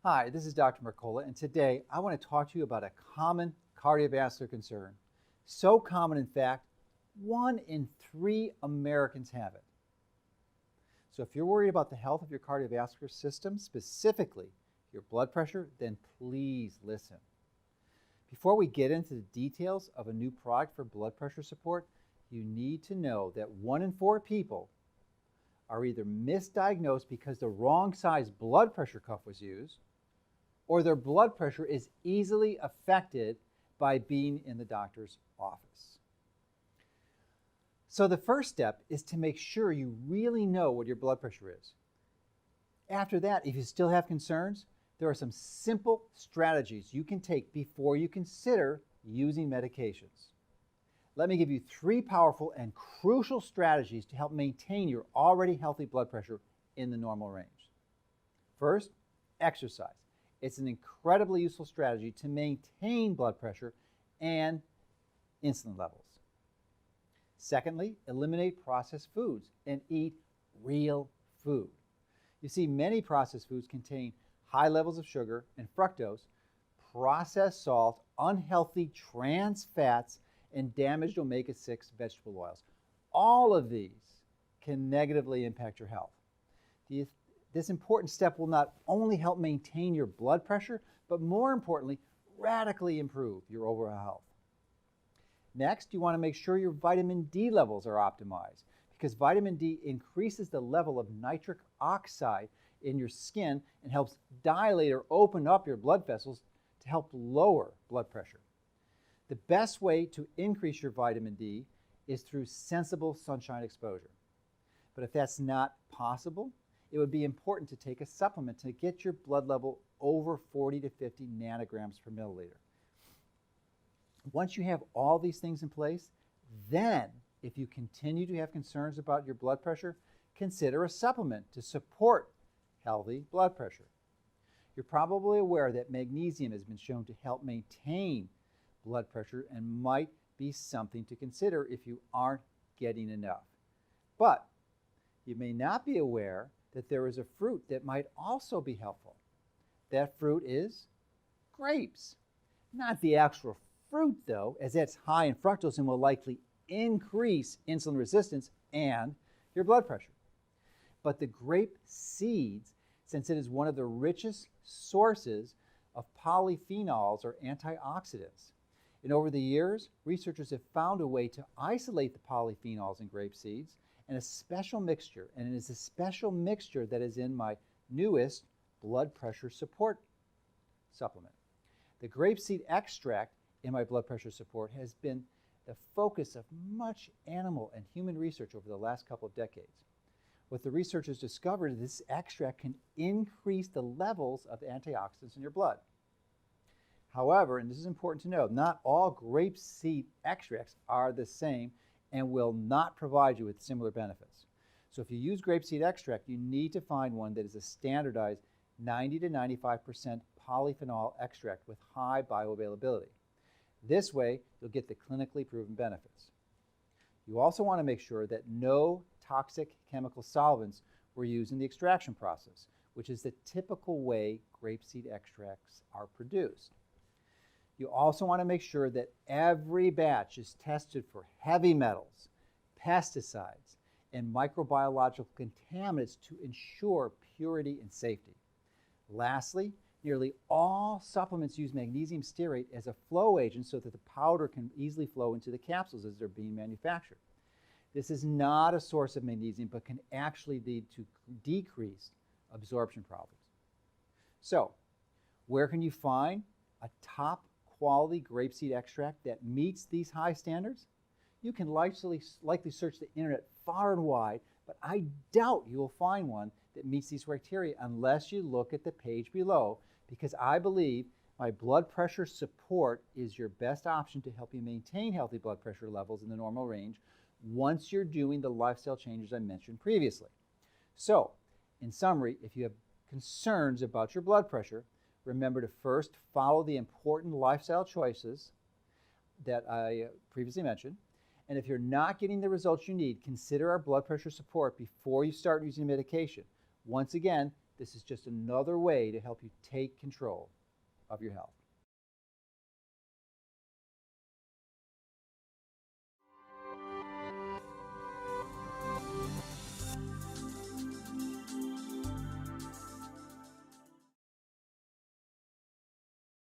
Hi, this is Dr. Mercola, and today I want to talk to you about a common cardiovascular concern. So common, in fact, 1 in 3 Americans have it. So if you're worried about the health of your cardiovascular system, specifically your blood pressure, then please listen. Before we get into the details of a new product for blood pressure support, you need to know that 1 in 4 people are either misdiagnosed because the wrong size blood pressure cuff was used, or their blood pressure is easily affected by being in the doctor's office. So the first step is to make sure you really know what your blood pressure is. After that, if you still have concerns, there are some simple strategies you can take before you consider using medications. Let me give you 3 powerful and crucial strategies to help maintain your already healthy blood pressure in the normal range. First, exercise. It's an incredibly useful strategy to maintain blood pressure and insulin levels. Secondly, eliminate processed foods and eat real food. You see, many processed foods contain high levels of sugar and fructose, processed salt, unhealthy trans fats, and damaged omega-6 vegetable oils. All of these can negatively impact your health. This important step will not only help maintain your blood pressure, but more importantly, radically improve your overall health. Next, you want to make sure your vitamin D levels are optimized, because vitamin D increases the level of nitric oxide in your skin and helps dilate or open up your blood vessels to help lower blood pressure. The best way to increase your vitamin D is through sensible sunshine exposure. But if that's not possible, it would be important to take a supplement to get your blood level over 40 to 50 nanograms per milliliter. Once you have all these things in place, then if you continue to have concerns about your blood pressure, consider a supplement to support healthy blood pressure. You're probably aware that magnesium has been shown to help maintain blood pressure and might be something to consider if you aren't getting enough. But you may not be aware that there is a fruit that might also be helpful. That fruit is grapes. Not the actual fruit, though, as that's high in fructose and will likely increase insulin resistance and your blood pressure. But the grape seeds, since it is one of the richest sources of polyphenols or antioxidants. And over the years, researchers have found a way to isolate the polyphenols in grape seeds in a special mixture, and it is a special mixture that is in my newest blood pressure support supplement. The grapeseed extract in my blood pressure support has been the focus of much animal and human research over the last couple of decades. What the researchers discovered is this extract can increase the levels of antioxidants in your blood. However, and this is important to know, not all grapeseed extracts are the same and will not provide you with similar benefits. So if you use grapeseed extract, you need to find one that is a standardized 90 to 95% polyphenol extract with high bioavailability. This way, you'll get the clinically proven benefits. You also want to make sure that no toxic chemical solvents were used in the extraction process, which is the typical way grapeseed extracts are produced. You also want to make sure that every batch is tested for heavy metals, pesticides, and microbiological contaminants to ensure purity and safety. Lastly, nearly all supplements use magnesium stearate as a flow agent so that the powder can easily flow into the capsules as they're being manufactured. This is not a source of magnesium, but can actually lead to decreased absorption problems. So, where can you find a top quality grapeseed extract that meets these high standards? You can likely search the internet far and wide, but I doubt you will find one that meets these criteria unless you look at the page below, because I believe my blood pressure support is your best option to help you maintain healthy blood pressure levels in the normal range once you're doing the lifestyle changes I mentioned previously. So, in summary, if you have concerns about your blood pressure, remember to first follow the important lifestyle choices that I previously mentioned. And if you're not getting the results you need, consider our blood pressure support before you start using medication. Once again, This is just another way to help you take control of your health.